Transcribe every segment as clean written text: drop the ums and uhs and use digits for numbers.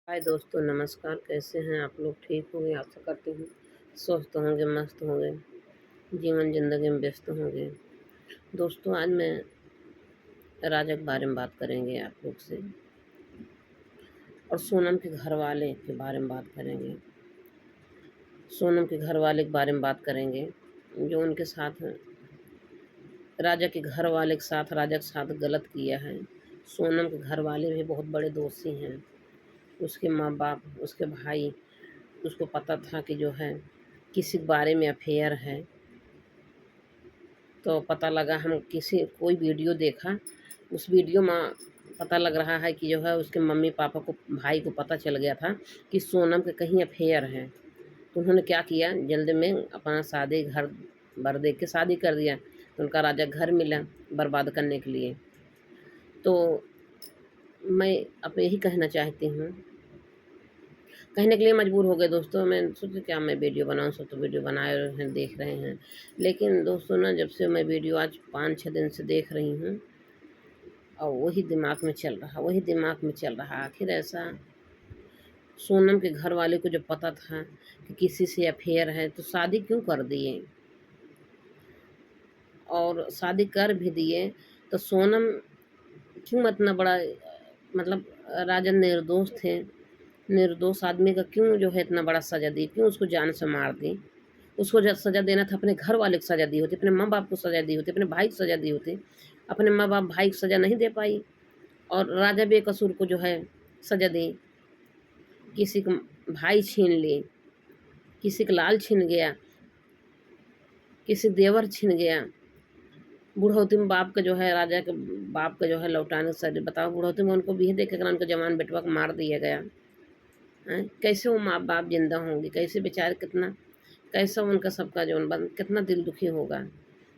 हाय दोस्तों, नमस्कार। कैसे हैं आप लोग? ठीक होंगे, आशा करती हूँ। स्वस्थ होंगे, मस्त होंगे, जीवन ज़िंदगी में व्यस्त होंगे। दोस्तों, आज मैं राजा के बारे में बात करेंगे आप लोग से, और सोनम के घरवाले के बारे में बात करेंगे। सोनम के घरवाले के बारे में बात करेंगे, जो उनके साथ राजा के घरवाले के साथ राजा के साथ गलत किया है। सोनम के घरवाले भी बहुत बड़े दोषी हैं। उसके माँ-बाप, उसके भाई, उसको पता था कि जो है किसी के बारे में अफेयर है। तो पता लगा, हम कोई वीडियो देखा, उस वीडियो में पता लग रहा है कि जो है उसके मम्मी पापा को, भाई को पता चल गया था कि सोनम के कहीं अफेयर है। तो उन्होंने क्या किया, जल्द में अपना शादी घर भर देख के शादी कर दिया। तो उनका राजा घर मिला बर्बाद करने के लिए। तो मैं अब यही कहना चाहती हूँ, कहने के लिए मजबूर हो गए दोस्तों। मैं सोचा क्या मैं वीडियो बनाऊँ, सब तो वीडियो बनाए हैं, देख रहे हैं। लेकिन दोस्तों ना, जब से मैं वीडियो आज 5-6 दिन से देख रही हूँ, और वही दिमाग में चल रहा आखिर ऐसा। सोनम के घर वाले को जब पता था कि किसी से अफेयर है, तो शादी क्यों कर दिए? और शादी कर भी दिए तो सोनम क्यों इतना बड़ा, मतलब राजन निर्दोष थे, निर्दोष आदमी का क्यों जो है इतना बड़ा सज़ा दी? क्यों उसको जान से मार दी? उसको जब सज़ा देना था, अपने घर वाले को सज़ा दी होती, अपने माँ-बाप को सज़ा दी होती, अपने भाई को सज़ा दी होती। अपने माँ-बाप, भाई को सज़ा नहीं दे पाई, और राजा बेकसूर को जो है सज़ा दी। किसी का भाई छीन ली, किसी का लाल छिन गया, किसी देवर छिन गया। बुढ़ौती में बाप का जो है, राजा के बाप का जो है लौटाने से, बताओ, बुढ़ौती में उनको भी देख कर उनके जवान बेटवा को मार दिया गया। हैं? कैसे वो माँ बाप जिंदा होंगे? कैसे बेचारे, कितना कैसा उनका सबका जो कितना दिल दुखी होगा?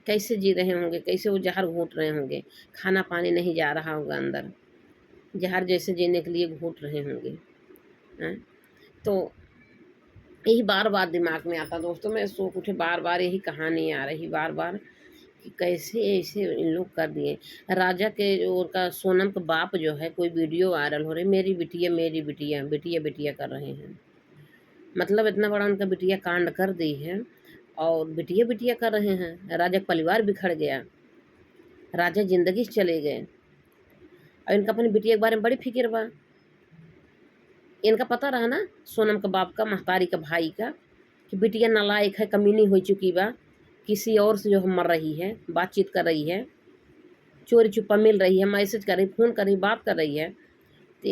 कैसे जी रहे होंगे? कैसे वो जहर घोंट रहे होंगे? खाना पानी नहीं जा रहा होगा अंदर, जहर जैसे जीने के लिए घोंट रहे होंगे। हैं? तो यही बार बार दिमाग में आता दोस्तों। मैं सो उठे, बार बार यही कहानी आ रही, बार बार, कि कैसे ऐसे इन लोग कर दिए। राजा के और का सोनम का बाप जो है, कोई वीडियो वायरल हो रही, मेरी बिटिया, मेरी बिटिया, बिटिया बिटिया कर रहे हैं। मतलब इतना बड़ा उनका बिटिया कांड कर दी है, और बिटिया बिटिया कर रहे हैं। राजा का परिवार बिखर गया, राजा जिंदगी से चले गए, और इनका अपनी बिटिया के बारे में बड़ी फिक्र बा। इनका पता रहा ना, सोनम का बाप का, महतारी का, भाई का, कि बिटिया नालायक है, कमीनी हो चुकी बा, किसी और से जो मर रही है, बातचीत कर रही है, चोरी छुपा मिल रही है, मैसेज कर रही, फ़ोन कर रही, बात कर रही है। तो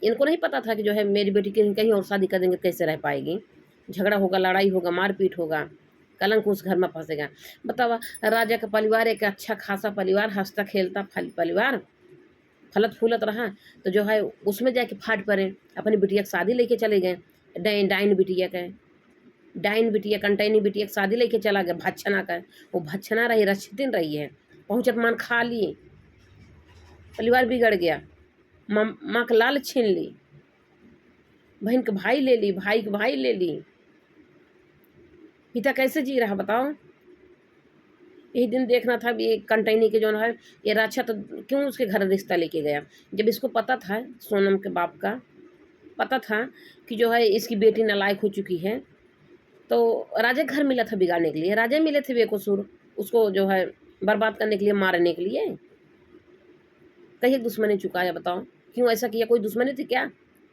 इनको नहीं पता था कि जो है मेरी बेटी की कहीं और शादी कर देंगे, कैसे रह पाएगी? झगड़ा होगा, लड़ाई होगा, मारपीट होगा, कलंक उस घर में फंसेगा। बतावा, राजा का परिवार एक अच्छा खासा परिवार, हंसता खेलता परिवार, फलत फूलत रहा, तो जो है उसमें जाके फाट पड़े, अपनी बिटिया की शादी लेके चले गए। डाइन बिटिया का, डाइन बिटिया, कंटैनी बिटिया की शादी लेके चला गया, भच्छना का। वो भच्छना रही, रछितिन रही है, पहुँचत मान खा लिए, परिवार बिगड़ गया। माँ का लाल छीन ली, बहन के भाई ले ली, भाई के भाई ले ली। पिता कैसे जी रहा बताओ? यही दिन देखना था भी, कंटैनी के जो है ये राजा, तो क्यों उसके घर रिश्ता लेके गया? जब इसको पता था, सोनम के बाप का पता था कि जो है इसकी बेटी नालायक हो चुकी है, तो राजा घर मिला था बिगाड़ने के लिए। राजा मिले थे बेकसूर, उसको जो है बर्बाद करने के लिए, मारने के लिए। कहीं दुश्मनी चुकाया बताओ? क्यों ऐसा किया? कोई दुश्मनी थी क्या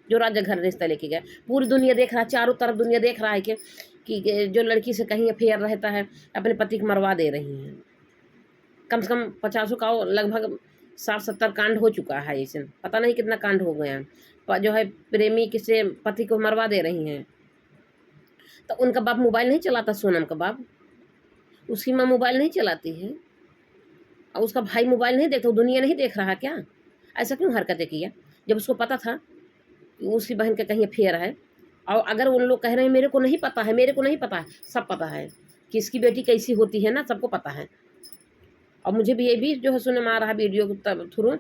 जो राजा घर रिश्ता लेके गया? पूरी दुनिया देख रहा है, चारों तरफ दुनिया देख रहा है कि जो लड़की से कहीं अफेयर रहता है, अपने पति को मरवा दे रही हैं। कम से कम 50 का लगभग 60-70 कांड हो चुका है ऐसे, पता नहीं कितना कांड हो गया है। जो है प्रेमी किसे पति को मरवा दे रही हैं। तो उनका बाप मोबाइल नहीं चलाता, सोनम का बाप, उसकी माँ मोबाइल नहीं चलाती है, और उसका भाई मोबाइल नहीं देखता, वो दुनिया नहीं देख रहा क्या? ऐसा क्यों हरकतें किया जब उसको पता था कि उसकी बहन का कहीं अफेयर है? और अगर उन लोग कह रहे हैं मेरे को नहीं पता है, मेरे को नहीं पता है, सब पता है कि इसकी बेटी कैसी होती है ना, सबको पता है। और मुझे भी ये भी जो है सुनने में आ रहा वीडियो के थ्रू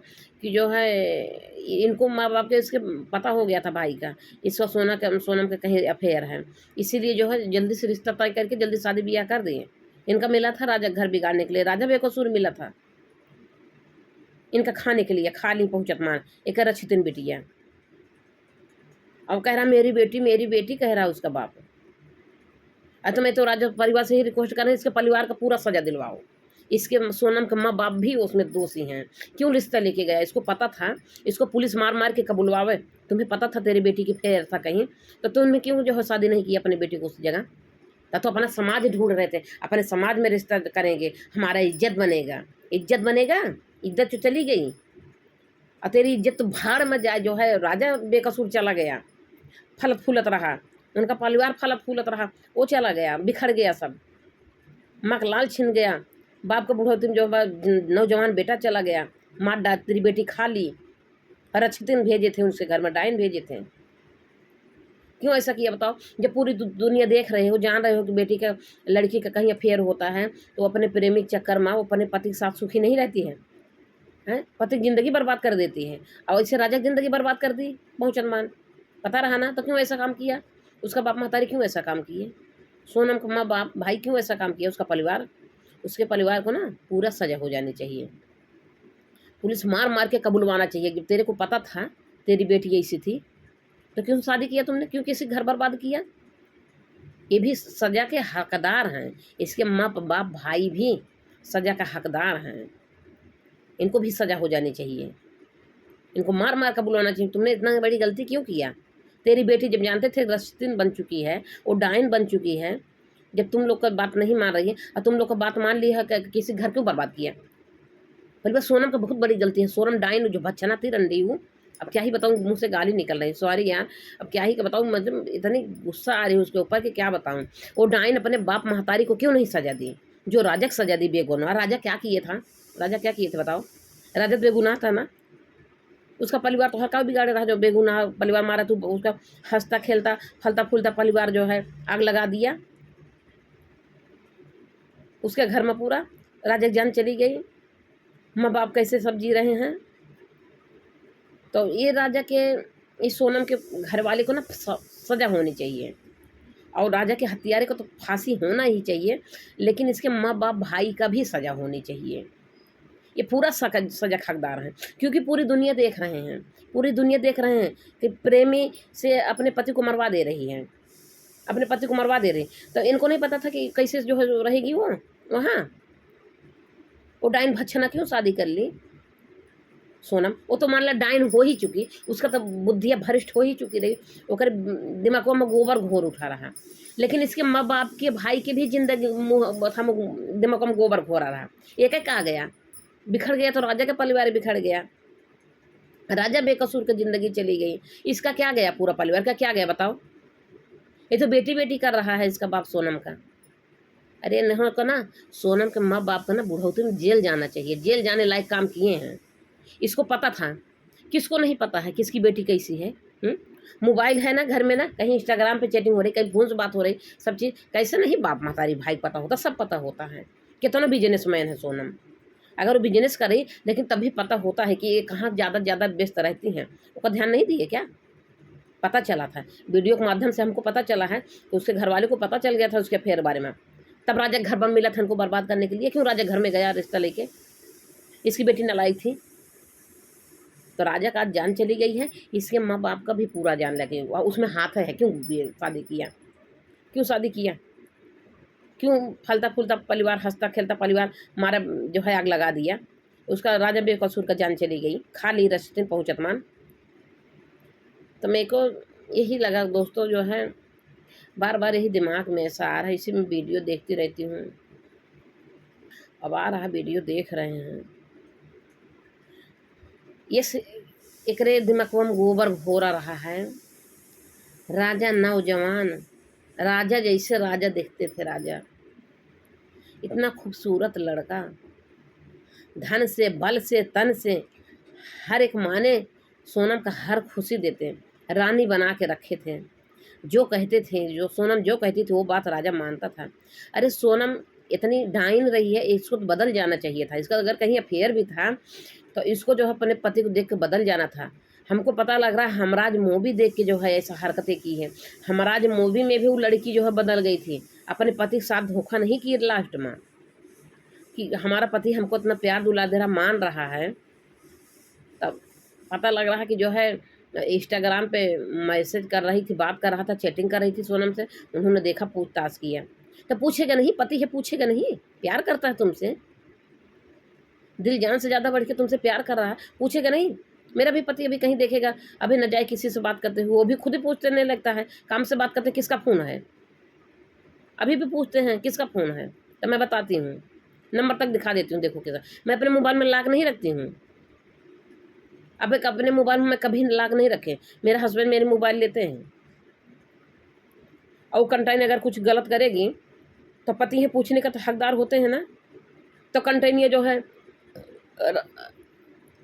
कि जो है इनको माँ बाप के इसके पता हो गया था भाई का, इसका सोनम का कहीं अफेयर है, इसीलिए जो है जल्दी से रिश्ता तय करके जल्दी शादी ब्याह कर दिए। इनका मिला था राजा घर बिगाड़ने के लिए, राजा बेकसूर मिला था इनका खाने के लिए, खा ली पहुँचत मान, एक रछितिन बिटिया। अब कह रहा मेरी बेटी कह रहा उसका बाप। तो मैं तो राजा परिवार से ही रिक्वेस्ट कर रही हूँ, इसके परिवार का पूरा सजा दिलवाओ। इसके सोनम के माँ बाप भी उसमें दोषी हैं। क्यों रिश्ता लेके गया? इसको पता था, इसको पुलिस मार मार के कबुलवावे। तुम्हें पता था तेरी बेटी की फेर था कहीं, तो तुमने क्यों जो है शादी नहीं की अपनी बेटी को उस जगह? तब तो अपना समाज ढूंढ रहे थे, अपने समाज में रिश्ता करेंगे, हमारा इज्जत बनेगा। इज्जत बनेगा? इज्जत तो चली गई, और तेरी इज्जत तो भाड़ में जाए। जो है राजा बेकसूर चला गया, फलत फूलत रहा, उनका परिवार फलत फूलत रहा, वो चला गया, बिखर गया सब, मकलाल छिन गया। बाप का बुढ़ौती में जो नौजवान बेटा चला गया, मार डाल, तेरी बेटी खा ली। रक्षितिन भेजे थे उसके घर में, डायन भेजे थे। क्यों ऐसा किया बताओ? जब पूरी दुनिया देख रहे हो, जान रहे हो कि बेटी का, लड़की का कहीं अफेयर होता है, तो अपने प्रेमिक चक्कर में वो अपने पति के साथ सुखी नहीं रहती है, हैं? पति की जिंदगी बर्बाद कर देती है। और ऐसे राजा की जिंदगी बर्बाद कर दी बहुचनमान। पता रहा ना? तो क्यों ऐसा काम किया? उसका बाप महतारी क्यों ऐसा काम किए? सोनम का माँ बाप भाई क्यों ऐसा काम किया? उसका परिवार, उसके परिवार को ना पूरा सजा हो जानी चाहिए। पुलिस मार मार के कबुलवाना चाहिए कि तेरे को पता था तेरी बेटी ऐसी थी, तो क्यों शादी किया तुमने? क्यों किसी घर बर्बाद किया? ये भी सजा के हकदार हैं। इसके माँ बाप भाई भी सजा का हकदार हैं। इनको भी सजा हो जानी चाहिए। इनको मार मार कर बुलाना चाहिए। तुमने इतना बड़ी गलती क्यों किया? तेरी बेटी जब जानते थे रश्तिन बन चुकी है, वो डायन बन चुकी है, जब तुम लोग का बात नहीं मान रही है और तुम लोग का बात मान ली है, किसी घर क्यों बर्बाद किया? पहले बस सोनम का बहुत बड़ी गलती है। सोनम डायन जो भच्छना थी रंडी हूँ, अब क्या ही बताऊँ, मुँह से गाली निकल रही, सॉरी यार, अब क्या ही बताऊँ, मतलब इतनी गुस्सा आ रही है उसके ऊपर कि क्या बताऊँ। वो डायन अपने बाप महतारी को क्यों नहीं सजा दी, जो राजा को सजा दी बेगुनाह? राजा क्या किए था? राजा क्या किए थे बताओ? राजा तो बेगुनाह था ना। उसका परिवार तो हर का बिगाड़े रहा, जो बेगुनाह परिवार मारा, तो उसका हंसता खेलता फलता फूलता परिवार जो है आग लगा दिया उसके घर में पूरा। राजा की जान चली गई, माँ बाप कैसे सब जी रहे हैं। तो ये राजा के, इस सोनम के घर वाले को ना सजा होनी चाहिए, और राजा के हत्यारे को तो फांसी होना ही चाहिए, लेकिन इसके माँ बाप भाई का भी सजा होनी चाहिए। ये पूरा सजा हकदार है, क्योंकि पूरी दुनिया देख रहे हैं, पूरी दुनिया देख रहे हैं कि प्रेमी से अपने पति को मरवा दे रही है, अपने पति को मरवा दे रही। तो इनको नहीं पता था कि कैसे जो है रहेगी वो वहाँ। वो डाइन भच्छना क्यों शादी कर ली सोनम? वो तो मान ला डाइन हो ही चुकी, उसका तो बुद्धिया भ्रष्ट हो ही चुकी रही, ओकर दिमागों में गोबर घोर उठा रहा। लेकिन इसके माँ बाप के भाई के भी जिंदगी दिमागों में गोबर घोरा रहा। एक एक आ गया, बिखर गया, तो राजा का परिवार बिखर गया, राजा बेकसूर की जिंदगी चली गई। इसका क्या गया? पूरा परिवार का क्या गया बताओ? ये तो बेटी बेटी कर रहा है इसका बाप सोनम का। अरे नहीं को ना, सोनम के माँ बाप को ना बुढ़ौती में जेल जाना चाहिए, जेल जाने लायक काम किए हैं। इसको पता था, किसको नहीं पता है किसकी बेटी कैसी है? मोबाइल है ना घर में ना, कहीं इंस्टाग्राम पे चैटिंग हो रही, कहीं फोन से बात हो रही, सब चीज़ कैसे नहीं बाप महतारी भाई पता होता? सब पता होता है। कितना बिजनेसमैन है सोनम, अगर वो बिजनेस कर रही, लेकिन तभी पता होता है कि ये कहाँ ज़्यादा व्यस्त रहती हैं। उसका ध्यान नहीं दिए क्या? पता चला था, वीडियो के माध्यम से हमको पता चला है कि उसके घर वाले को पता चल गया था उसके अफेयर बारे में। तब राजा घर पर मिला था उनको बर्बाद करने के लिए। क्यों राजा घर में गया रिश्ता लेके? इसकी बेटी नालायक थी, तो राजा का जान चली गई है, इसके माँ बाप का भी पूरा जान लगे, उसमें हाथ है। क्यों शादी किया? क्यों शादी किया? क्यों फलता फूलता परिवार, हंसता खेलता परिवार मारा जो है आग लगा दिया? उसका राजा बेकसूर का जान चली गई, खा ली रश्तिन पहुँचतमान। तो मेरे को यही लगा दोस्तों, जो है बार बार यही दिमाग में ऐसा आ रहा है, इसी में वीडियो देखती रहती हूँ। अब आ रहा वीडियो देख रहे हैं, ये एकरे दिमागवा में गोबर घोरा रहा है। राजा नौजवान, राजा जैसे राजा देखते थे, राजा इतना खूबसूरत लड़का, धन से बल से तन से हर एक माने सोनम का हर खुशी देते, रानी बना के रखे थे। जो कहते थे, जो सोनम जो कहती थी वो बात राजा मानता था। अरे सोनम इतनी डाइन रही है, इसको तो बदल जाना चाहिए था। इसका अगर कहीं अफेयर भी था तो इसको जो है अपने पति को देख के बदल जाना था। हमको पता लग रहा है हमराज मूवी देख के जो है ऐसा हरकतें की है। हमराज मूवी में भी वो लड़की जो है बदल गई थी, अपने पति के साथ धोखा नहीं की लास्ट में, कि हमारा पति हमको इतना प्यार दुला दे रहा, मान रहा है। तब पता लग रहा है कि जो है इंस्टाग्राम पे मैसेज कर रही थी, बात कर रहा था, चैटिंग कर रही थी सोनम से, उन्होंने देखा, पूछताछ किया। तो पूछेगा नहीं? पति है, पूछेगा नहीं? प्यार करता है तुमसे, दिल जान से ज़्यादा बढ़ के तुमसे प्यार कर रहा है, पूछेगा नहीं? मेरा भी पति अभी कहीं देखेगा, अभी न जाए किसी से बात करते हुए, वो भी खुद ही पूछने लगता है, काम से बात करते किसका फ़ोन है? अभी भी पूछते हैं किसका फ़ोन है? तो मैं बताती हूँ, नंबर तक दिखा देती हूँ, देखो किसका। मैं अपने मोबाइल में लॉक नहीं रखती हूँ। अब एक अपने मोबाइल में मैं कभी लॉक नहीं रखे, मेरे हस्बैंड मेरे मोबाइल लेते हैं, और कंटाइन अगर कुछ गलत करेगी तो पति है, पूछने का तो हकदार होते हैं ना। तो कंटाइन ये जो है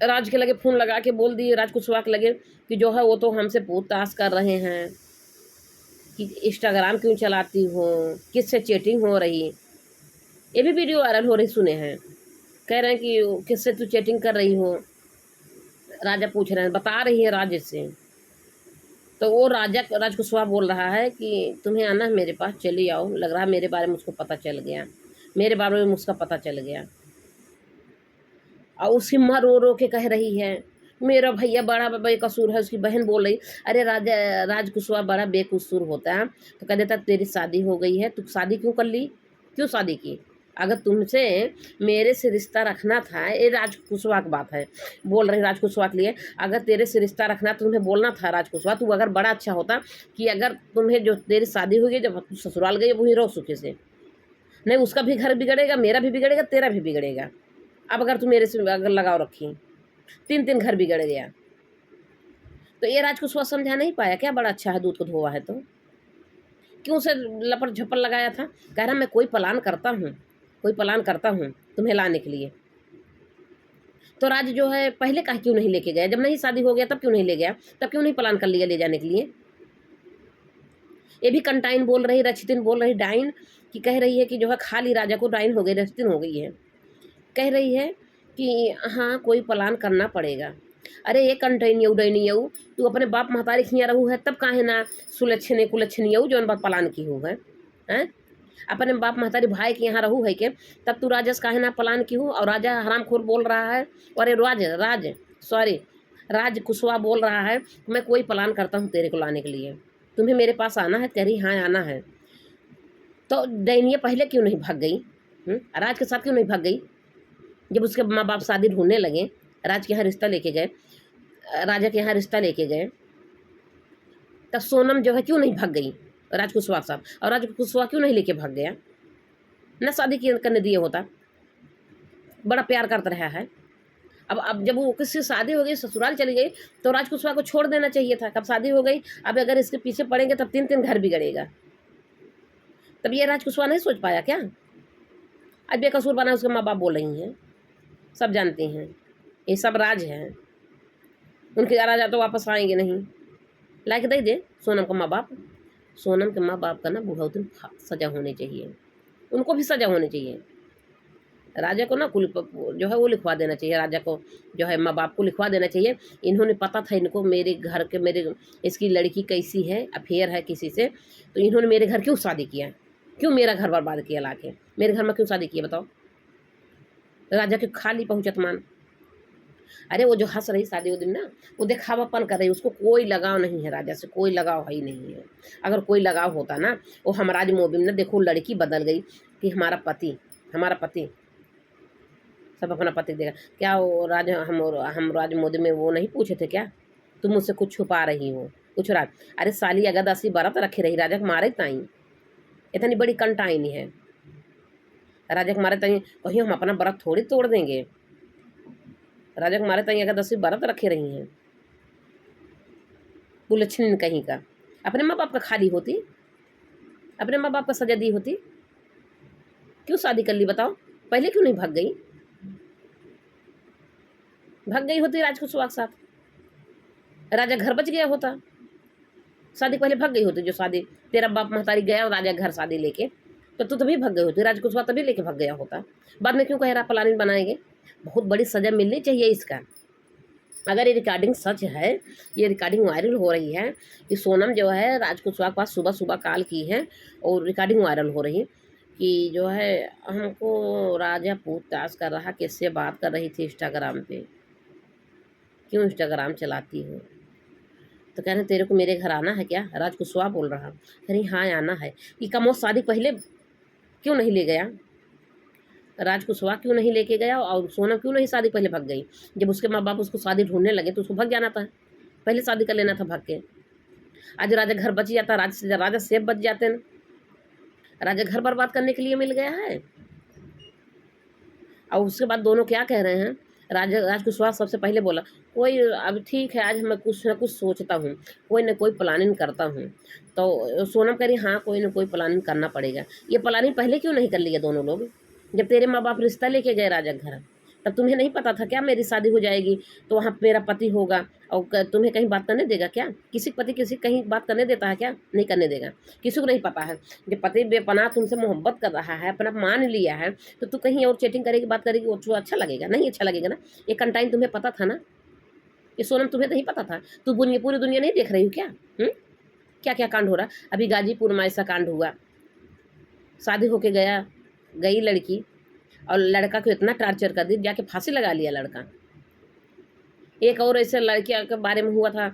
राज के लगे फ़ोन लगा के बोल दिए, राज कुशवाहा के लगे कि जो है वो तो हमसे पूछताछ कर रहे हैं कि इंस्टाग्राम क्यों चलाती हो, किससे चैटिंग हो रही। ये भी वीडियो वायरल हो रही, सुने हैं, कह रहे हैं कि किससे तू चैटिंग कर रही हो। राजा पूछ रहे हैं, बता रही है राज से। तो वो राज कुशवाहा बोल रहा है कि तुम्हें आना है मेरे पास, चली आओ, लग रहा है मेरे बारे में उसको पता चल गया, मेरे बारे में उसका पता चल गया। और उसकी माँ रो रो के कह रही है, मेरा भैया बड़ा बेकसूर है। उसकी बहन बोल रही, अरे राज कुशवाहा बड़ा बेकसूर होता है। तो कह देता, तेरी शादी हो गई है, तू शादी क्यों कर ली, क्यों शादी की? अगर तुमसे मेरे से रिश्ता रखना था, ये राज कुशवाहा की बात है, बोल रही राज कुशवाहा के लिए, अगर तेरे से रिश्ता रखना तो तुम्हें बोलना था राज कुशवाहा, तू अगर बड़ा अच्छा होता कि अगर तुम्हें जो तेरी शादी हुई है, जब तू ससुराल गई वहीं रहो सुखी से, नहीं उसका भी घर बिगड़ेगा, मेरा भी बिगड़ेगा, तेरा भी बिगड़ेगा। अब अगर तू मेरे से अगर लगाव रखी, 3-3 घर बिगड़ गया। तो ये राज कुशवाहा समझा नहीं पाया क्या, बड़ा अच्छा है, दूध को धोआ है तो क्यों उसे लपट झपट लगाया था? कह रहा मैं कोई प्लान करता हूँ, कोई प्लान करता हूँ तुम्हें लाने के लिए। तो राज जो है पहले कहा क्यों नहीं लेके गया, जब नहीं शादी हो गया तब क्यों नहीं ले गया, तब क्यों नहीं प्लान कर लिया ले जाने के लिए? ये भी कंटाइन बोल रही, रचितिन बोल रही, डाइन कि कह रही है कि जो है खाली राजा को डाइन हो गई, रचितिन हो गई है, कह रही है कि हाँ कोई प्लान करना पड़ेगा। अरे ये कंटाइन डैनियऊ, तू अपने बाप महतारी खिया रहू है, तब काहे ना सुलक्षणे कुलक्षणियऊ जौन बात प्लान की हो है, हैं? अपने बाप महतारी भाई के यहाँ रहू है के, तब तू राजस काहे ना प्लान की हो। और राजा हरामखोर बोल रहा है, अरे राज कुशवाहा बोल रहा है, मैं कोई प्लान करता हूँ तेरे को लाने के लिए, तुम्हें मेरे पास आना है? कह रही हाँ आना है। तो दैनिया पहले क्यों नहीं भाग गई, राज के साथ क्यों नहीं भाग गई? जब उसके माँ बाप शादी ढूंढने लगे, राज के यहाँ रिश्ता लेके गए, राजा के यहाँ रिश्ता लेके गए, तब सोनम जो है क्यों नहीं भाग गई राज कुशवाहा साहब, और राज कुशवाहा क्यों नहीं लेके भाग गया? न शादी करने दिए होता, बड़ा प्यार करता रहा है। अब जब वो किसी से शादी हो गई, ससुराल चली गई, तो राज कुशवाहा को छोड़ देना चाहिए था। कब शादी हो गई, अब अगर इसके पीछे पड़ेंगे तब 3-3 घर बिगड़ेगा। तब ये राज कुशवाहा नहीं सोच पाया क्या? आज बेकसूर बना उसके माँ बाप बोल रही हैं, सब जानती हैं, ये सब राज है। उनके राजा तो वापस आएंगे नहीं, लाइक दे दे सोनम का माँ बाप। सोनम के माँ बाप का ना बुढ़ाउती सजा होनी चाहिए, उनको भी सजा होनी चाहिए। राजा को ना कुल जो है वो लिखवा देना चाहिए, राजा को जो है माँ बाप को लिखवा देना चाहिए। इन्होंने पता था इनको मेरे घर के, मेरे इसकी लड़की कैसी है, अफेयर है किसी से, तो इन्होंने मेरे घर क्यों शादी किया, क्यों मेरा घर बर्बाद किया, लाके मेरे घर में क्यों शादी किया बताओ? राजा के खाली पहुँचत मान। अरे वो जो हंस रही शादी वो दिन ना, वो दिखावापन कर रही, उसको कोई लगाव नहीं है राजा से, कोई लगाव है ही नहीं है। अगर कोई लगाव होता ना, वो हमराज मोबिम ने देखो लड़की बदल गई कि हमारा पति सब अपना पति देगा क्या? वो हम राज मोदी में वो नहीं पूछे थे क्या, तुम मुझसे कुछ छुपा रही हो, कुछ राज? अरे साली अगर 10 बरत रखे रही राजा के मारे ताई, इतनी बड़ी कंटाइनी है राजा के मारे ताई, कहीं हम अपना व्रत थोड़ी तोड़ देंगे। राजा के मारे ताई अगर 10 व्रत रखे रही हैं, कुलच्छनी कहीं का, अपने माँ बाप का खाली होती, अपने माँ बाप का सजा दी होती, क्यों शादी कर ली बताओ? पहले क्यों नहीं भाग गई? भाग गई होती राज कुशवाहा के साथ, राजा घर बच गया होता। शादी पहले भाग गई होती, जो शादी तेरा बाप महतारी गया और राजा घर शादी लेके, तो तू तभी भाग गई होती, राज कुशवाहा तभी लेके भाग गया होता। बाद में क्यों कह रहा प्लानिंग बनाएंगे? बहुत बड़ी सजा मिलनी चाहिए इसका। अगर ये रिकॉर्डिंग सच है, ये रिकॉर्डिंग वायरल हो रही है कि सोनम जो है राज कुशवाहा के पास सुबह सुबह कॉल की है और रिकॉर्डिंग वायरल हो रही कि जो है हमको राजा पूछताछ कर रहा, किससे बात कर रही थी इंस्टाग्राम पे, क्यों इंस्टाग्राम चलाती हो? तो कह रहे तेरे को मेरे घर आना है क्या? राज कुशवाहा बोल रहा। कह रही हाँ आना है। कि कमोद शादी पहले क्यों नहीं ले गया? राज कुशवाहा क्यों नहीं लेके गया और सोनम क्यों नहीं शादी पहले भाग गई? जब उसके माँ बाप उसको शादी ढूंढने लगे तो उसको भाग जाना था, पहले शादी कर लेना था भाग के। आज राजा घर बच जाता, राजा सेफ बच जाते न। राजा घर बर्बाद करने के लिए मिल गया है। और उसके बाद दोनों क्या कह रहे हैं? राज कुशवाहा सबसे पहले बोला कोई अब ठीक है, आज मैं कुछ ना कुछ सोचता हूँ, कोई ना कोई प्लानिंग करता हूँ। तो सोनम कह रही हाँ कोई ना कोई प्लानिंग करना पड़ेगा। ये प्लानिंग पहले क्यों नहीं कर लिया दोनों लोग? जब तेरे माँ बाप रिश्ता लेके गए राजा घर, तब तुम्हें नहीं पता था क्या मेरी शादी हो जाएगी तो वहाँ मेरा पति होगा और तुम्हें कहीं बात करने देगा क्या? किसी पति किसी कहीं बात करने देता है क्या? नहीं करने देगा। किसी को नहीं पता है। जब पति बेपनाह तुमसे मोहब्बत कर रहा है, अपना मान लिया है, तो तू कहीं और चैटिंग करेगी, बात करेगी, वो तो अच्छा लगेगा? नहीं अच्छा लगेगा ना। ये कंटाइन तुम्हें पता था ना? ये सोनम तुम्हें नहीं पता था? तू पूरी दुनिया नहीं देख रही हो क्या? क्या क्या कांड हो रहा? अभी गाजीपुर में ऐसा कांड हुआ, शादी होके गई लड़की और लड़का को इतना टॉर्चर कर दी, जाके फांसी लगा लिया लड़का। एक और ऐसे लड़की के बारे में हुआ था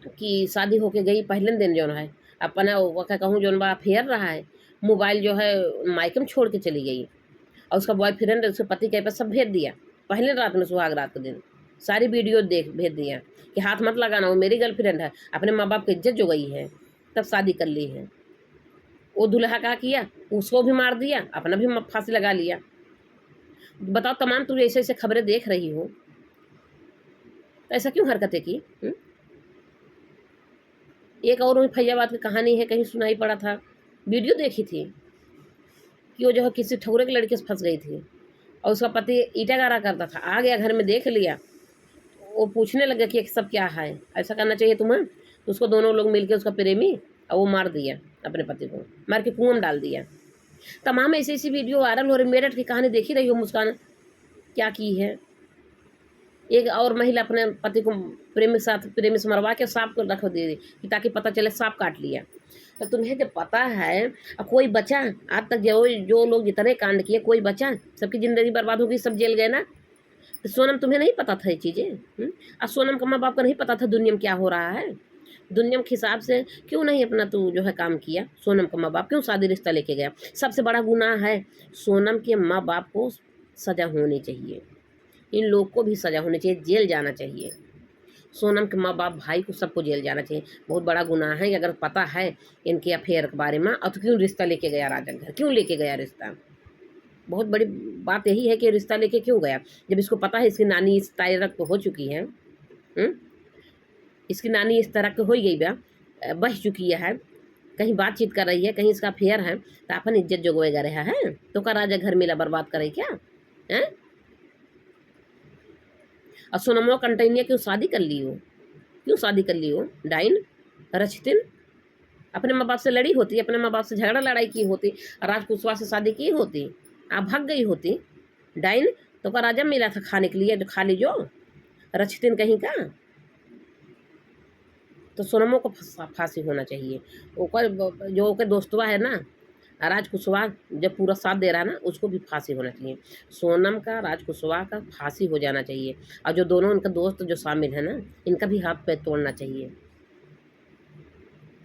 कि शादी होके गई, पहले दिन जो है अपना क्या कहूँ जो बा फेर रहा है, मोबाइल जो है मायके में छोड़ के चली गई और उसका बॉयफ्रेंड उसके पति के पास सब भेज दिया। पहले रात में, सुहाग रात के दिन सारी वीडियो भेज दिया कि हाथ मत लगाना, वो मेरी गर्लफ्रेंड है। अपने माँ बाप की इज्जत जो गई है, तब शादी कर ली है। वो दूल्हा क्या किया? उसको भी मार दिया, अपना भी फांसी लगा लिया। बताओ, तमाम तुम ऐसे ऐसे खबरें देख रही हो, तो ऐसा क्यों हरकतें की? एक और फैजाबाद की कहानी है, कहीं सुनाई पड़ा था, वीडियो देखी थी कि वो जो है किसी ठौरे के लड़के से फंस गई थी और उसका पति ईटा गारा करता था, आ गया घर में, देख लिया, वो पूछने लगा कि सब क्या है, ऐसा करना चाहिए तुम्हें? तो उसको दोनों लोग मिलकर, उसका प्रेमी, और वो मार दिया, अपने पति को मार के कुआं में डाल दिया। तमाम ऐसी ऐसी वीडियो वायरल हो रही। मेरठ की कहानी देखी रही हो मुस्कान, क्या की है? एक और महिला अपने पति को प्रेमी से मरवा के सांप को रख दे दी ताकि पता चले सांप काट लिया। तो तुम्हें जब पता है, कोई बचा? आज तक जो लोग जितने कांड किए, कोई बचा? सबकी ज़िंदगी बर्बाद हो गई, सब जेल गए ना। तो सोनम तुम्हें नहीं पता था ये चीज़ें? और सोनम का माँ बाप को नहीं पता था दुनिया में क्या हो रहा है? दुनिया के हिसाब से क्यों नहीं अपना तू जो है काम किया? सोनम का माँ बाप क्यों शादी रिश्ता लेके गया? सबसे बड़ा गुनाह है, सोनम के माँ बाप को सज़ा होनी चाहिए, इन लोग को भी सज़ा होनी चाहिए, जेल जाना चाहिए। सोनम के माँ बाप, भाई को, सबको जेल जाना चाहिए। बहुत बड़ा गुनाह है। अगर पता है इनके अफेयर के बारे में, और तो क्यों रिश्ता लेके गया राजा घर? क्यों लेके गया रिश्ता? बहुत बड़ी बात यही है कि रिश्ता लेके क्यों गया, जब इसको पता है इसकी नानी इस तरह तो हो चुकी है। इसकी नानी इस तरह की हो गई बह चुकी है, कहीं बातचीत कर रही है, कहीं इसका अफेयर है, तो अपन इज्जत जो गोएगा रहा है, तो का राजा घर मिला बर्बाद करे क्या है? और सोनमो कंटेनिया क्यों शादी कर ली हो? क्यों शादी कर ली हो? डाइन रचतिन अपने माँ बाप से लड़ी होती, अपने माँ बाप से झगड़ा लड़ाई की होती, राज कुशवाहा से शादी की होती, आप भाग गई होती। डाइन तो का राजा मिला था खाने के लिए, जो खा ली जो रचतिन कहीं का। तो सोनमो को फांसी होना चाहिए। ओकर जो ओकर दोस्तवा है ना, राज कुशवाहा, जब पूरा साथ दे रहा है ना, उसको भी फांसी होना चाहिए। सोनम का, राज कुशवाहा का फांसी हो जाना चाहिए। और जो दोनों उनका दोस्त जो शामिल है ना, इनका भी हाथ पैर तोड़ना चाहिए।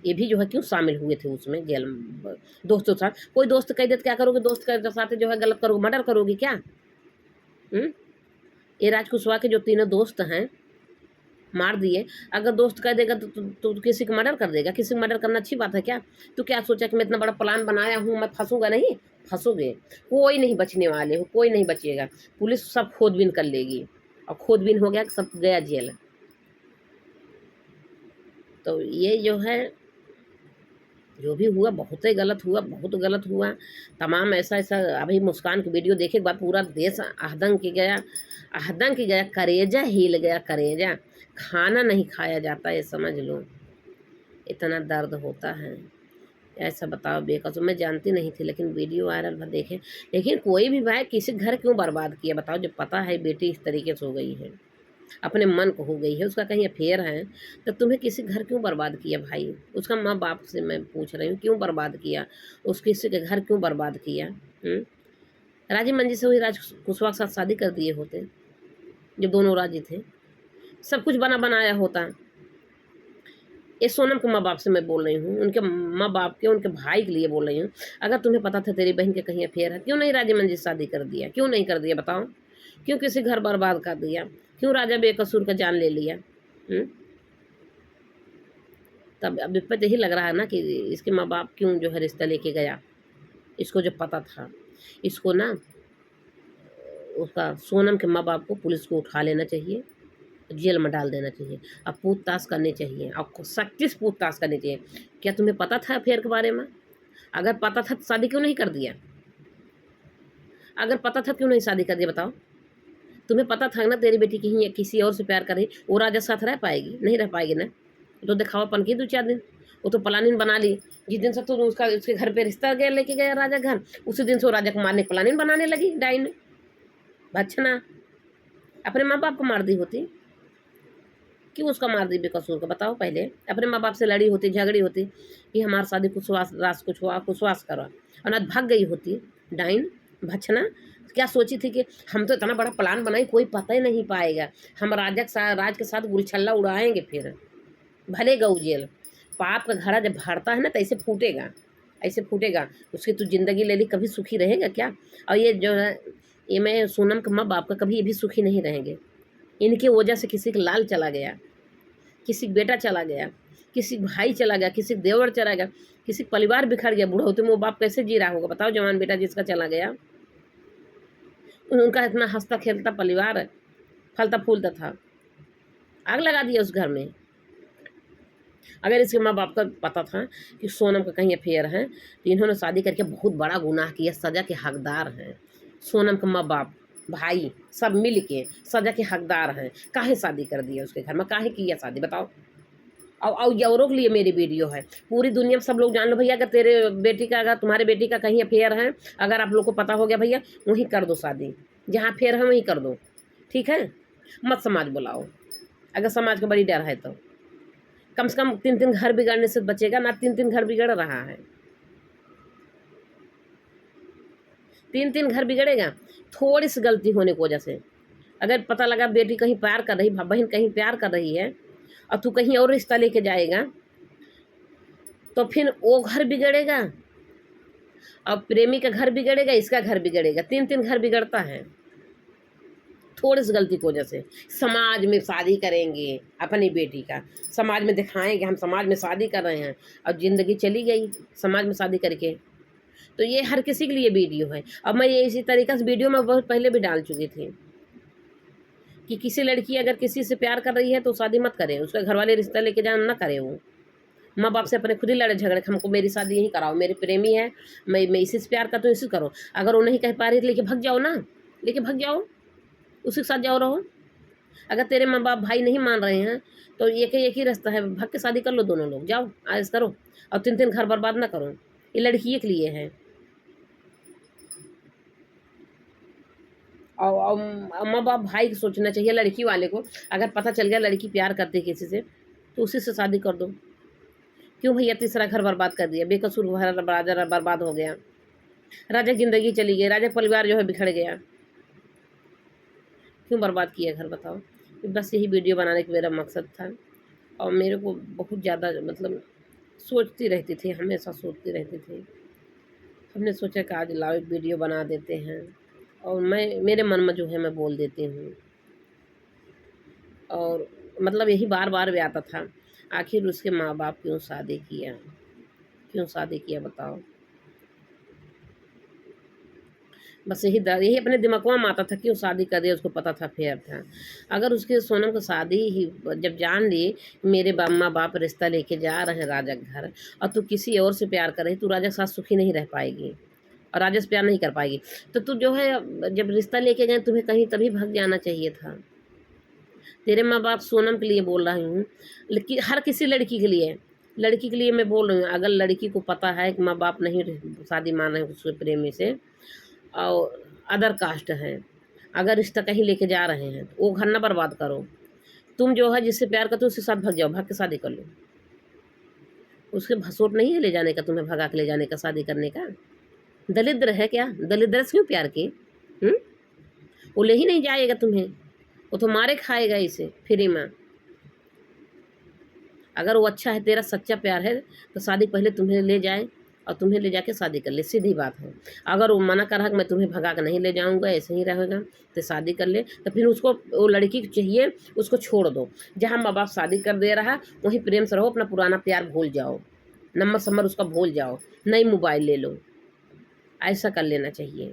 ये भी जो है क्यों शामिल हुए थे उसमें जेल में दोस्तों के साथ? कोई दोस्त कह देते क्या करोगे? दोस्त के साथ जो है गलत करोगे, मर्डर करोगे क्या? ये राज कुशवाहा के जो तीनों दोस्त हैं, मार दिए। अगर दोस्त कह देगा तो किसी को मर्डर कर देगा? किसी को मर्डर करना अच्छी बात है क्या? तो क्या सोचा कि मैं इतना बड़ा प्लान बनाया हूँ, मैं फंसूंगा नहीं? फंसोगे। कोई नहीं बचने वाले हो, कोई नहीं बचेगा। पुलिस सब खोदबीन कर लेगी, और खोदबीन हो गया, सब गया जेल। तो ये जो है, जो भी हुआ बहुत ही गलत हुआ, बहुत गलत हुआ। तमाम ऐसा ऐसा, अभी मुस्कान की वीडियो देखे के बाद पूरा देश आतंक की गया, आतंक की गया, करेजा हिल गया, करेजा। खाना नहीं खाया जाता, ये समझ लो, इतना दर्द होता है। ऐसा बताओ, बेकसूर। मैं जानती नहीं थी, लेकिन वीडियो वायरल पर देखे। लेकिन कोई भी भाई किसी घर क्यों बर्बाद किया बताओ, जब पता है बेटी इस तरीके से हो गई है, अपने मन को हो गई है, उसका कहीं अफेयर है, तो तुम्हें किसी घर क्यों बर्बाद किया भाई? उसका माँ बाप से मैं पूछ रही हूँ, क्यों बर्बाद किया? उस किसी के घर क्यों बर्बाद किया? राजी मंजी से हुई राज कुशवाहा के साथ शादी कर दिए होते, जब दोनों राजी थे, सब कुछ बना बनाया होता। ये सोनम के माँ बाप से मैं बोल रही हूँ, उनके माँ बाप के, उनके भाई के लिए बोल रही हूँ। अगर तुम्हें पता था तेरी बहन के कहीं अफेयर है, क्यों नहीं राजा मंजिल शादी कर दिया? क्यों नहीं कर दिया बताओ? क्यों किसी घर बर्बाद कर दिया? क्यों राजा बेकसूर का जान ले लिया? तब अब विपत यही लग रहा है ना कि इसके माँ बाप क्यों जो है रिश्ता लेके गया। इसको जो पता था, इसको ना उसका सोनम के माँ बाप को पुलिस को उठा लेना चाहिए, जेल में डाल देना चाहिए। अब पूछताछ करनी चाहिए, आपको सख्ती से पूछताछ करनी चाहिए। क्या तुम्हें पता था अफेयर के बारे में? अगर पता था तो शादी क्यों नहीं कर दिया? अगर पता था क्यों नहीं शादी कर दिया बताओ? तुम्हें पता था ना तेरी बेटी कहीं किसी और से प्यार कर रही, वो राजा साथ रह पाएगी? नहीं रह पाएगी ना। तो दिखावापन की 2-4 दिन, वो तो प्लानिंग बना ली। जिस दिन से तो उसका उसके घर पे रिश्ता गया लेके गया राजा घर, उसी दिन से वो राजा को मारने की प्लानिंग बनाने लगी डाइन भच्छना। अपने माँ बाप को मार दी होती, क्यों उसका मार दी बेकसूर का बताओ? पहले अपने माँ बाप से लड़ी होती, झगड़ी होती कि हमारी शादी कुशवास रास कुछ हुआ कुशवास करो, और आज भाग गई होती डाइन भच्छना। क्या सोची थी कि हम तो इतना बड़ा प्लान बनाई, कोई पता ही नहीं पाएगा, हम राज के साथ गुलछल्ला उड़ाएंगे, फिर भले गऊ जेल। पाप का घड़ा जब भरता है ना तो ऐसे फूटेगा, ऐसे फूटेगा। उसकी तू जिंदगी ले ली, कभी सुखी रहेगा क्या? और ये जो है, ये मैं सोनम के माँ बाप का कभी भी सुखी नहीं रहेंगे। इनकी वजह से किसी का लाल चला गया, किसी का बेटा चला गया, किसी का भाई चला गया, किसी का देवर चला गया, किसी का परिवार बिखर गया। बुढ़ौती में वो बाप कैसे जी रहा होगा बताओ? जवान बेटा जिसका चला गया, उनका इतना हंसता खेलता परिवार फलता फूलता था, आग लगा दिया उस घर में। अगर इसके माँ बाप का पता था कि सोनम का कहीं अफेयर है, तो इन्होंने शादी करके बहुत बड़ा गुनाह किया, सज़ा के हकदार हैं। सोनम के माँ बाप भाई सब मिल के सज़ा के हकदार हैं। काहे शादी कर दिया उसके घर में? काहे किया शादी बताओ? और औरों के लिए मेरी वीडियो है, पूरी दुनिया में सब लोग जान लो भैया। अगर तेरे बेटी का, अगर तुम्हारे बेटी का कहीं अफेयर है, अगर आप लोग को पता हो गया भैया, वहीं कर दो शादी, जहाँ अफेयर है वहीं कर दो, ठीक है? मत समाज बुलाओ, अगर समाज का बड़ी डर है तो। कम से कम 3-3 घर बिगड़ने से बचेगा ना। 3-3 घर बिगड़ रहा है, 3-3 घर बिगड़ेगा थोड़ी सी गलती होने की वजह से। अगर पता लगा बेटी कहीं प्यार कर रही, बहन कहीं प्यार कर रही है, और तू कहीं और रिश्ता लेके जाएगा, तो फिर वो घर बिगड़ेगा, और प्रेमी का घर बिगड़ेगा, इसका घर बिगड़ेगा। 3-3 घर बिगड़ता है थोड़ी सी गलती की वजह से। समाज में शादी करेंगे अपनी बेटी का, समाज में दिखाएंगे हम समाज में शादी कर रहे हैं, और ज़िंदगी चली गई समाज में शादी करके। तो ये हर किसी के लिए वीडियो है। अब मैं ये इसी तरीक़े से वीडियो में बहुत पहले भी डाल चुकी थी कि किसी लड़की अगर किसी से प्यार कर रही है तो शादी मत करे, उसका घर वाले रिश्ता लेके जाना ना करे। वो माँ बाप से अपने खुद ही लड़े झगड़े, हमको मेरी शादी यहीं कराओ, मेरे प्रेमी है, मैं इसी से प्यार करता हूँ, इसी से करो। अगर वो नहीं कह पा रही तो लेके भाग जाओ ना, लेके भाग जाओ, उसी के साथ जाओ रहो। अगर तेरे माँ बाप भाई नहीं मान रहे हैं तो एक ही रास्ता है, भाग के शादी कर लो, दोनों लोग जाओ आज करो, और 3-3 घर बर्बाद ना करो। ये लड़की के लिए है। और माँ बाप भाई को सोचना चाहिए लड़की वाले को। अगर पता चल गया लड़की प्यार करती है किसी से, तो उसी से शादी कर दो। क्यों भैया तीसरा घर बर्बाद कर दिया? बेकसूर घर राजा बर्बाद हो गया, राजा की जिंदगी चली गई, राजा परिवार जो है बिखर गया। क्यों बर्बाद किया घर बताओ? बस यही वीडियो बनाने का मेरा मकसद था। और मेरे को बहुत ज़्यादा मतलब सोचती रहती थी, हमेशा सोचती रहती थी। हमने सोचा कि आज लाओ एक वीडियो बना देते हैं, और मेरे मन में जो है मैं बोल देती हूँ। और मतलब यही बार बार भी आता था, आखिर उसके माँ बाप क्यों शादी किया, क्यों शादी किया बताओ? बस यही अपने दिमागों में आता था, क्यों शादी कर दिया? उसको पता था फेयर था। अगर उसके सोनम को शादी ही जब जान ली मेरे माँ बाप रिश्ता लेके जा रहे हैं राजा के घर, और तू किसी और से प्यार कर रही, तू राजा के साथ सुखी नहीं रह पाएगी और राजा से प्यार नहीं कर पाएगी। तो तू जो है जब रिश्ता लेके गए तुम्हें कहीं तभी भाग जाना चाहिए था। तेरे माँ बाप, सोनम के लिए बोल रही हूँ, लेकिन हर किसी लड़की के लिए मैं बोल रही हूँ। अगर लड़की को पता है कि माँ बाप नहीं शादी मान रहे हैं उसके प्रेमी से, और अदर कास्ट है, अगर रिश्ता कहीं लेके जा रहे हैं, तो वो घर ना बर्बाद करो। तुम जो है जिससे प्यार करते हो उसके साथ भाग जाओ, भाग के शादी कर लो। उसके भसोट नहीं है ले जाने का, तुम्हें भगा के ले जाने का, शादी करने का। दलिद्र है क्या? दलिद्र से क्यों प्यार की? वो ले ही नहीं जाएगा तुम्हें, वो तो मारे खाएगा इसे फ्री में। अगर वो अच्छा है, तेरा सच्चा प्यार है, तो शादी पहले तुम्हें ले जाए और तुम्हें ले जाके शादी कर ले, सीधी बात है। अगर वो मना कर रहा कि मैं तुम्हें भगा कर नहीं ले जाऊँगा, ऐसे ही रहेगा, तो शादी कर ले। तो फिर उसको, वो लड़की को चाहिए, उसको छोड़ दो। जहाँ माँ बाप शादी कर दे रहा, वहीं प्रेम से रहो, अपना पुराना प्यार भूल जाओ, नंबर संबर उसका भूल जाओ, नई मोबाइल ले लो। ऐसा कर लेना चाहिए।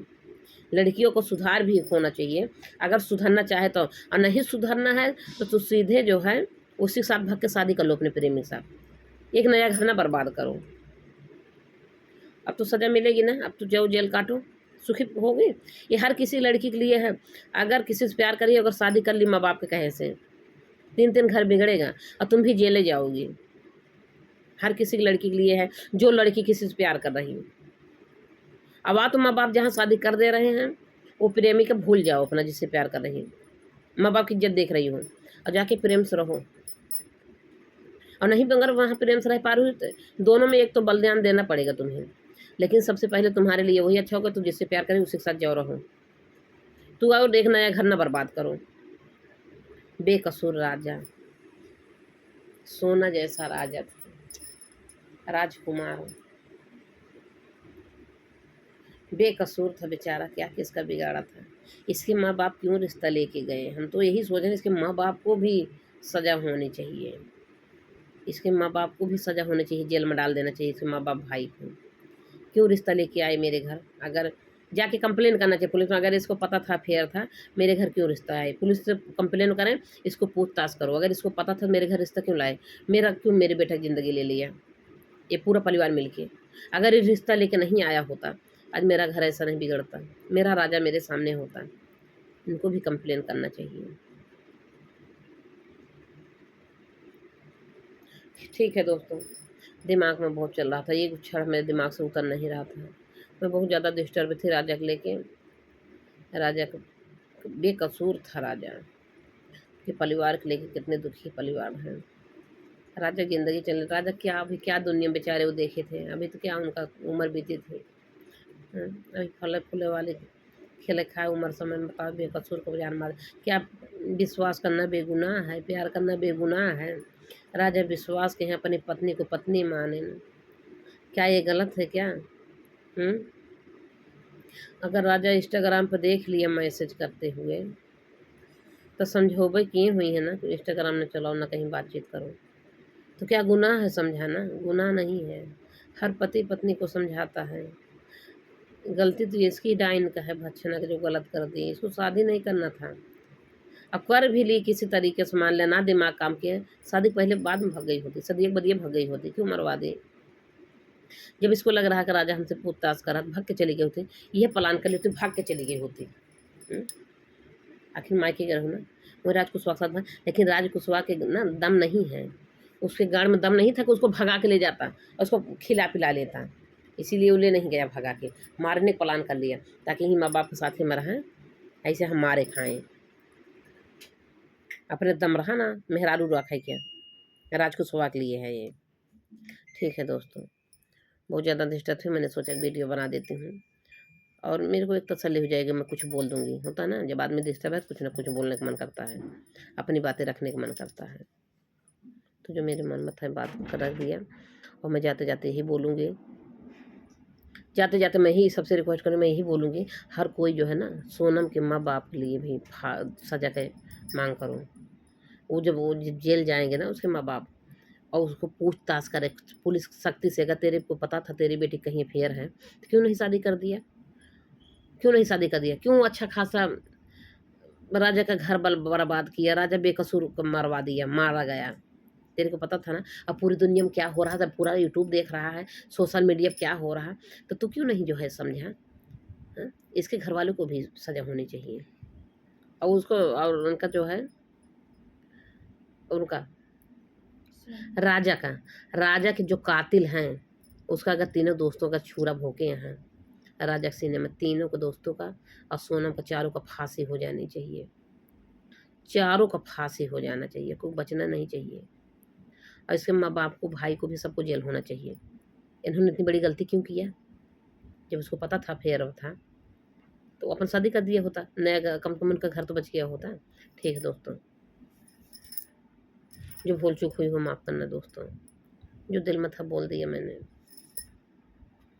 लड़कियों को सुधार भी होना चाहिए। अगर सुधरना चाहे तो, और नहीं सुधरना है तो तू सीधे जो है उसी के साथ भाग के शादी कर लो अपने प्रेमी के साथ। एक नया घर ना बर्बाद करो। अब तो सज़ा मिलेगी ना, अब तो जाओ जेल काटो, सुखी होगी। ये हर किसी लड़की के लिए है। अगर किसी से प्यार करिए, अगर शादी कर ली माँ बाप के कहे से, 3-3 घर बिगड़ेगा और तुम भी जेले जाओगी। हर किसी की लड़की के लिए है, जो लड़की किसी से प्यार कर रही है। अब तो माँ बाप जहाँ शादी कर दे रहे हैं, वो प्रेमी का भूल जाओ अपना, जिससे प्यार कर रही है। माँ बाप की इज्जत देख रही हो, और जाके प्रेम से रहो। और नहीं अगर वहाँ प्रेम से रह पा रही हो, तो दोनों में एक तो बलिदान देना पड़ेगा तुम्हें। लेकिन सबसे पहले तुम्हारे लिए वही अच्छा होगा, तुम जिससे प्यार करें उसी के साथ जाओ रहो। तू आओ, देख नया घर ना बर्बाद करो। बेकसूर राजा, सोना जैसा राजा था, राजकुमार बेकसूर था बेचारा, क्या किसका बिगाड़ा था। इसके माँ बाप क्यों रिश्ता लेके गए? हम तो यही सोच रहे हैं, इसके माँ बाप को भी सज़ा होनी चाहिए। इसके माँ बाप को भी सज़ा होनी चाहिए, जेल में डाल देना चाहिए इसके माँ बाप भाई को। क्यों रिश्ता लेके आए मेरे घर? अगर जाके कंप्लेन करना चाहिए पुलिस में, अगर इसको पता था अफेयर था, मेरे घर क्यों रिश्ता आए? पुलिस से कंप्लेन करें, इसको पूछताछ करो। अगर इसको पता था मेरे घर रिश्ता क्यों लाए? मेरे बेटा की ज़िंदगी ले लिया, ये पूरा परिवार मिलके। अगर ये रिश्ता लेके नहीं आया होता, आज मेरा घर ऐसा नहीं बिगड़ता, मेरा राजा मेरे सामने होता। इनको भी कंप्लेन करना चाहिए। ठीक है दोस्तों, दिमाग में बहुत चल रहा था, ये क्षण मेरे दिमाग से उतर नहीं रहा था। मैं बहुत ज़्यादा डिस्टर्ब थी राजा को लेके। राजा का बेकसूर था, राजा के परिवार को लेके कितने दुखी परिवार हैं। राजा की ज़िंदगी चल, राजा क्या अभी क्या दुनिया बेचारे वो देखे थे, अभी तो क्या उनका उम्र बीती थी। अभी फले फूले वाले खेले खाए उम्र समय में, बताओ बेकसूर को जान मार। क्या विश्वास करना बेगुनाह है? प्यार करना बेगुनाह है? राजा विश्वास के हैं, अपनी पत्नी को पत्नी माने। क्या ये गलत है क्या? अगर राजा इंस्टाग्राम पर देख लिया मैसेज करते हुए, तो समझोबे किए हुई है ना कि इंस्टाग्राम न चलाओ, ना कहीं बातचीत करो। तो क्या गुनाह है समझाना? गुनाह नहीं है। हर पति पत्नी को समझाता है। गलती तो इसकी डाइन का है, भत्सना का, जो गलत कर दी। इसको शादी नहीं करना था। अब कर भी ली किसी तरीके से, मान लेना दिमाग काम किया, शादी पहले बाद में भग गई होती, शादी एक बदिए भग गई होती, क्यों मरवा दी? जब इसको लग रहा कि राजा हमसे पूछताछ करा, भाग के चली गई होती। यह प्लान कर लेती, भाग के चली गई होती। आखिर मायके का रहो ना। वो राज कुशवाहा के साथ था, लेकिन राज कुशवाहा के ना दम नहीं है, उसके गाड़ में दम नहीं था कि उसको भगा के ले जाता और उसको खिला पिला लेता। इसीलिए वो ले नहीं गया, भगा के मारने का प्लान कर लिया, ताकि ही माँ बाप के साथ ही में रहें, ऐसे हम मारे खाएं। अपने दम रहा ना, मेहरारू रखा क्या, राज कुशवाहा के लिए है ये। ठीक है दोस्तों, बहुत ज़्यादा डिस्टर्ब थी, मैंने सोचा वीडियो बना देती हूँ, और मेरे को एक तसल्ली हो जाएगी, मैं कुछ बोल दूँगी। होता है ना, जब आदमी डिस्टर्ब है कुछ ना कुछ बोलने का मन करता है, अपनी बातें रखने का मन करता है। तो जो मेरे मन में था बात कर रख दिया, और मैं जाते जाते यही बोलूँगी, जाते जाते मैं ही सबसे रिक्वेस्ट करूँ, मैं यही बोलूँगी, हर कोई जो है ना, सोनम के माँ बाप के लिए भी सज़ा की मांग करो। वो जब जेल जाएंगे ना उसके माँ बाप, और उसको पूछताछ करे पुलिस सख्ती से, अगर तेरे को पता था तेरी बेटी कहीं अफेयर है, तो क्यों नहीं शादी कर दिया? क्यों नहीं शादी कर दिया? क्यों अच्छा खासा राजा का घर बर्बाद किया? राजा बेकसूर को मरवा दिया, मारा गया। तेरे को पता था ना। अब पूरी दुनिया में क्या हो रहा था, पूरा यूट्यूब देख रहा है, सोशल मीडिया पे क्या हो रहा, तो तू क्यों नहीं जो है समझा? हाँ? इसके घर वालों को भी सजा होनी चाहिए, और उसको, और उनका जो है, उनका राजा के जो कातिल हैं, उसका अगर तीनों दोस्तों का छुरा भोंके हैं राजा के सीने में, तीनों को दोस्तों का और सोनम का, चारों का फांसी हो जानी चाहिए। चारों का फांसी हो जाना चाहिए, कोई बचना नहीं चाहिए। और इसके माँ बाप को, भाई को भी, सबको जेल होना चाहिए। इन्होंने इतनी बड़ी गलती क्यों किया? जब उसको पता था फेयर था, तो अपन शादी कर दिया होता, नया कम से कम उनका घर तो बच गया होता। ठीक है दोस्तों, जो भूल चूक हुई हो माफ़ करना दोस्तों, जो दिल में था बोल दिया मैंने।